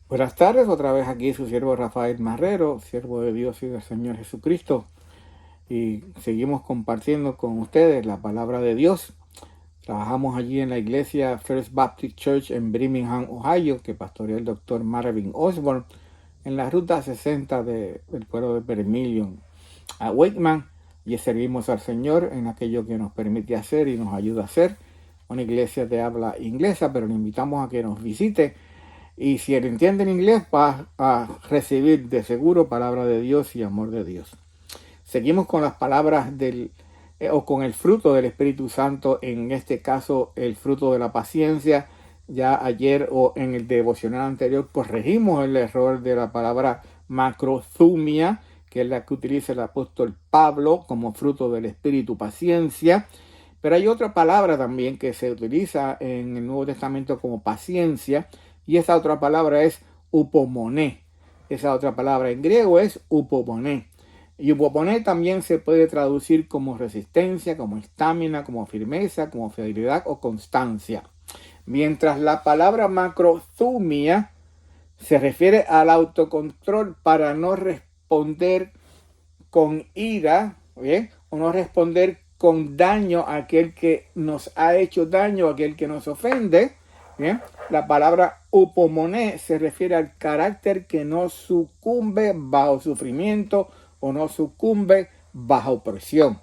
Buenas tardes, otra vez aquí su siervo Rafael Marrero, siervo de Dios y del Señor Jesucristo. Y seguimos compartiendo con ustedes la palabra de Dios. Trabajamos allí en la iglesia First Baptist Church en Birmingham, Ohio, que pastorea el doctor Marvin Osborne, en la ruta 60 del pueblo de Vermilion a Wakeman. Y servimos al Señor en aquello que nos permite hacer y nos ayuda a hacer. Una iglesia de habla inglesa, pero le invitamos a que nos visite. Y si él entiende en inglés, va a recibir de seguro palabra de Dios y amor de Dios. Seguimos con las palabras o con el fruto del Espíritu Santo, en este caso el fruto de la paciencia. Ya ayer o en el devocional anterior corregimos el error de la palabra macrothumia, que es la que utiliza el apóstol Pablo como fruto del Espíritu, paciencia. Pero hay otra palabra también que se utiliza en el Nuevo Testamento como paciencia, y esa otra palabra es upomoné. Esa otra palabra en griego es upomoné. Y upomoné también se puede traducir como resistencia, como estamina, como firmeza, como fidelidad o constancia. Mientras la palabra macrothumia se refiere al autocontrol para no responder con ira, ¿bien? O no responder con daño a aquel que nos ha hecho daño, a aquel que nos ofende. Bien, la palabra upomoné se refiere al carácter que no sucumbe bajo sufrimiento o no sucumbe bajo presión.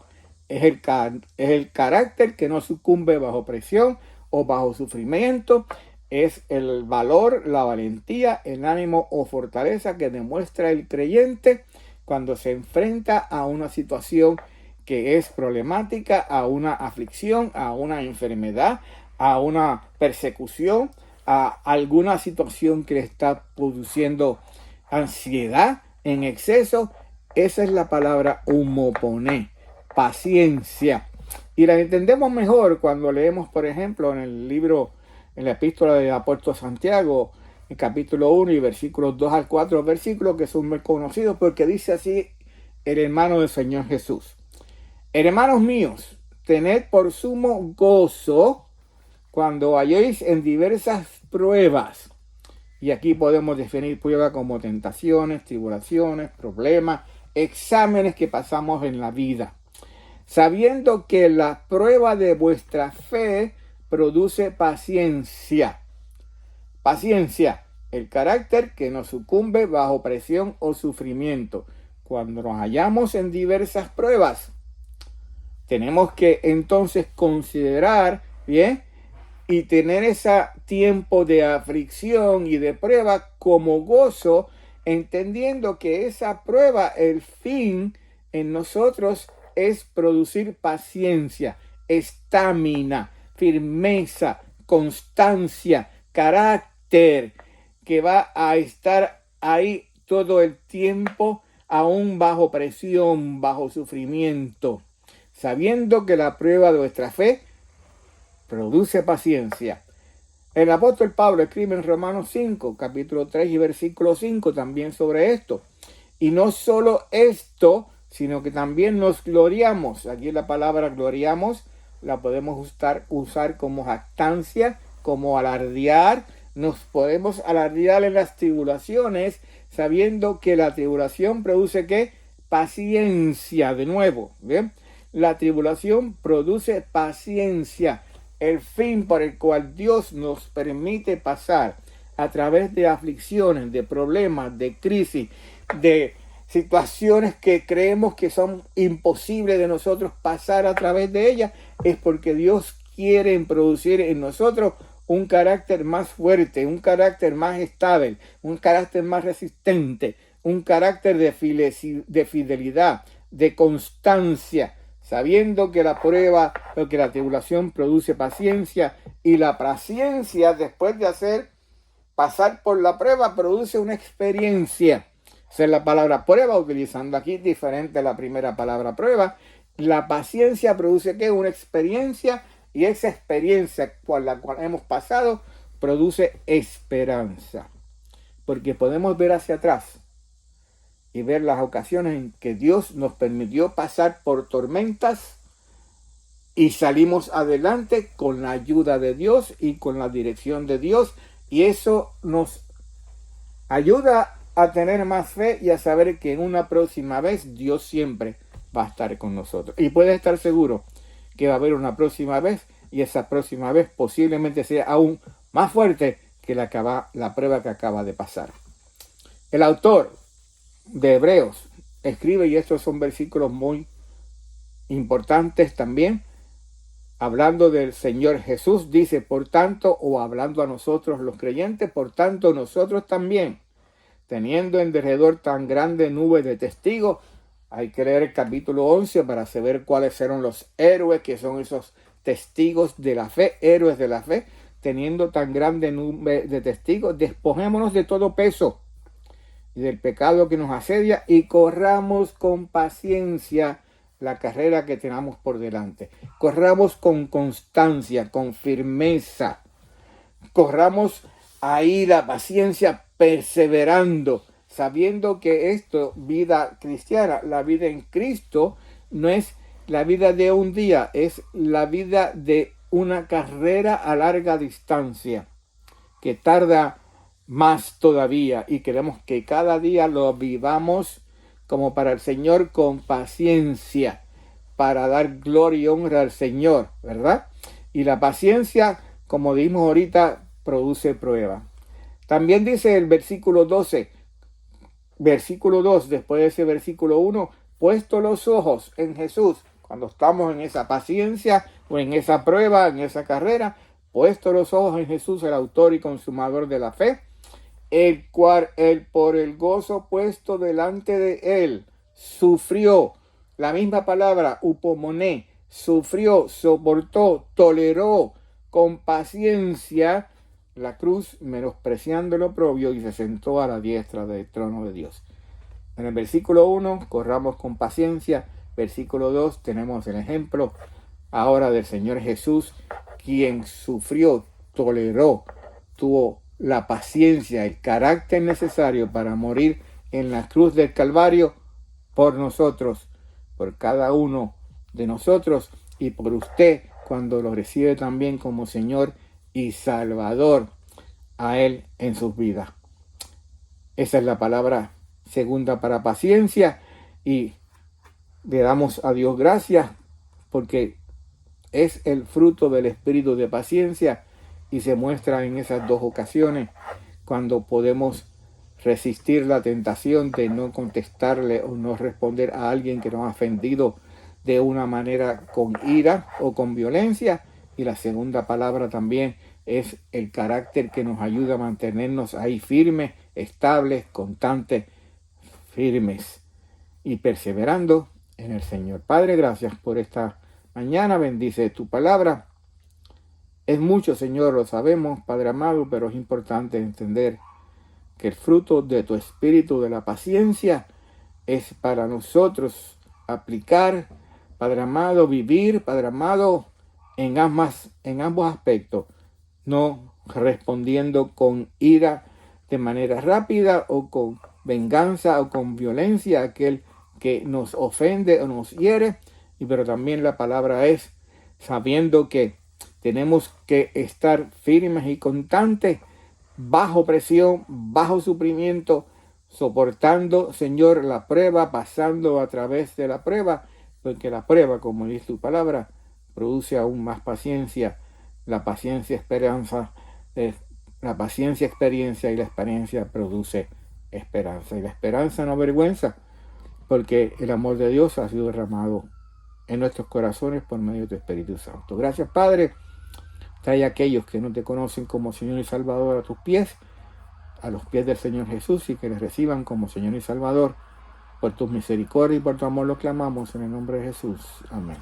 Es el carácter que no sucumbe bajo presión o bajo sufrimiento. Es el valor, la valentía, el ánimo o fortaleza que demuestra el creyente cuando se enfrenta a una situación que es problemática, a una aflicción, a una enfermedad, a una persecución, a alguna situación que le está produciendo ansiedad en exceso. Esa es la palabra upomoné, paciencia. Y la entendemos mejor cuando leemos, por ejemplo, en la epístola del apóstol Santiago, en capítulo 1 y versículos 2 al 4, versículos que son muy conocidos porque dice así el hermano del Señor Jesús: hermanos míos, tened por sumo gozo cuando halléis en diversas pruebas. Y aquí podemos definir prueba como tentaciones, tribulaciones, problemas, exámenes que pasamos en la vida, sabiendo que la prueba de vuestra fe produce paciencia. Paciencia, el carácter que no sucumbe bajo presión o sufrimiento. Cuando nos hallamos en diversas pruebas, tenemos que entonces considerar, bien, y tener ese tiempo de aflicción y de prueba como gozo, entendiendo que esa prueba, el fin en nosotros es producir paciencia, estamina, firmeza, constancia, carácter, que va a estar ahí todo el tiempo, aún bajo presión, bajo sufrimiento, sabiendo que la prueba de vuestra fe produce paciencia. El apóstol Pablo escribe en Romanos 5, capítulo 3 y versículo 5 también sobre esto. Y no solo esto, sino que también nos gloriamos. Aquí la palabra gloriamos la podemos usar como jactancia, como alardear. Nos podemos alardear en las tribulaciones, sabiendo que la tribulación produce ¿qué? Paciencia, de nuevo. ¿Bien? La tribulación produce paciencia, el fin por el cual Dios nos permite pasar a través de aflicciones, de problemas, de crisis, de situaciones que creemos que son imposibles de nosotros pasar a través de ellas, es porque Dios quiere producir en nosotros un carácter más fuerte, un carácter más estable, un carácter más resistente, un carácter de fidelidad, de constancia, sabiendo que la prueba o que la tribulación produce paciencia, y la paciencia, después de pasar por la prueba, produce una experiencia. Esa es la palabra prueba, utilizando aquí diferente a la primera palabra prueba. La paciencia produce ¿qué? Una experiencia, y esa experiencia por la cual hemos pasado produce esperanza, porque podemos ver hacia atrás y ver las ocasiones en que Dios nos permitió pasar por tormentas y salimos adelante con la ayuda de Dios y con la dirección de Dios, y eso nos ayuda a tener más fe y a saber que en una próxima vez Dios siempre va a estar con nosotros. Y puedes estar seguro que va a haber una próxima vez, y esa próxima vez posiblemente sea aún más fuerte que la prueba que acaba de pasar. El autor de Hebreos escribe, y estos son versículos muy importantes también, hablando del Señor Jesús, dice, por tanto, o hablando a nosotros los creyentes, por tanto nosotros también, teniendo en derredor tan grande nube de testigos. Hay que leer el capítulo 11 para saber cuáles eran los héroes, que son esos testigos de la fe, héroes de la fe. Teniendo tan grande nube de testigos, despojémonos de todo peso y del pecado que nos asedia, y corramos con paciencia la carrera que tenemos por delante. Corramos con constancia, con firmeza. Corramos ahí la paciencia perseverando, sabiendo que esto, vida cristiana, la vida en Cristo, no es la vida de un día, es la vida de una carrera a larga distancia, que tarda más todavía, y queremos que cada día lo vivamos como para el Señor, con paciencia, para dar gloria y honra al Señor, ¿verdad? Y la paciencia, como dijimos ahorita, produce prueba. También dice el versículo 12, versículo 2, después de ese versículo 1, puesto los ojos en Jesús, cuando estamos en esa paciencia o en esa prueba, en esa carrera, puesto los ojos en Jesús, el autor y consumador de la fe, el cual él, por el gozo puesto delante de él, sufrió, la misma palabra, upomoné, sufrió, soportó, toleró con paciencia la cruz, menospreciando lo oprobio, y se sentó a la diestra del trono de Dios. En el versículo 1, corramos con paciencia. Versículo 2, tenemos el ejemplo ahora del Señor Jesús, quien sufrió, toleró, tuvo la paciencia, el carácter necesario para morir en la cruz del Calvario por nosotros, por cada uno de nosotros, y por usted cuando lo recibe también como Señor y Salvador a Él en sus vidas. Esa es la palabra segunda para paciencia, y le damos a Dios gracias porque es el fruto del espíritu de paciencia, y se muestra en esas dos ocasiones cuando podemos resistir la tentación de no contestarle o no responder a alguien que nos ha ofendido de una manera con ira o con violencia. Y la segunda palabra también es el carácter que nos ayuda a mantenernos ahí firmes, estables, constantes, firmes y perseverando en el Señor. Padre, gracias por esta mañana. Bendice tu palabra. Es mucho, Señor, lo sabemos, Padre amado, pero es importante entender que el fruto de tu espíritu de la paciencia es para nosotros aplicar, Padre amado, vivir, Padre amado, en ambos aspectos, no respondiendo con ira de manera rápida o con venganza o con violencia a aquel que nos ofende o nos hiere, pero también la palabra es sabiendo que tenemos que estar firmes y constantes bajo presión, bajo sufrimiento, soportando, Señor, la prueba, pasando a través de la prueba, porque la prueba, como dice tu palabra, produce aún más paciencia. La paciencia, esperanza, la paciencia, experiencia, y la experiencia produce esperanza. Y la esperanza no avergüenza, porque el amor de Dios ha sido derramado en nuestros corazones por medio de tu Espíritu Santo. Gracias, Padre. Trae a aquellos que no te conocen como Señor y Salvador a tus pies, a los pies del Señor Jesús, y que les reciban como Señor y Salvador. Por tu misericordia y por tu amor lo clamamos en el nombre de Jesús. Amén.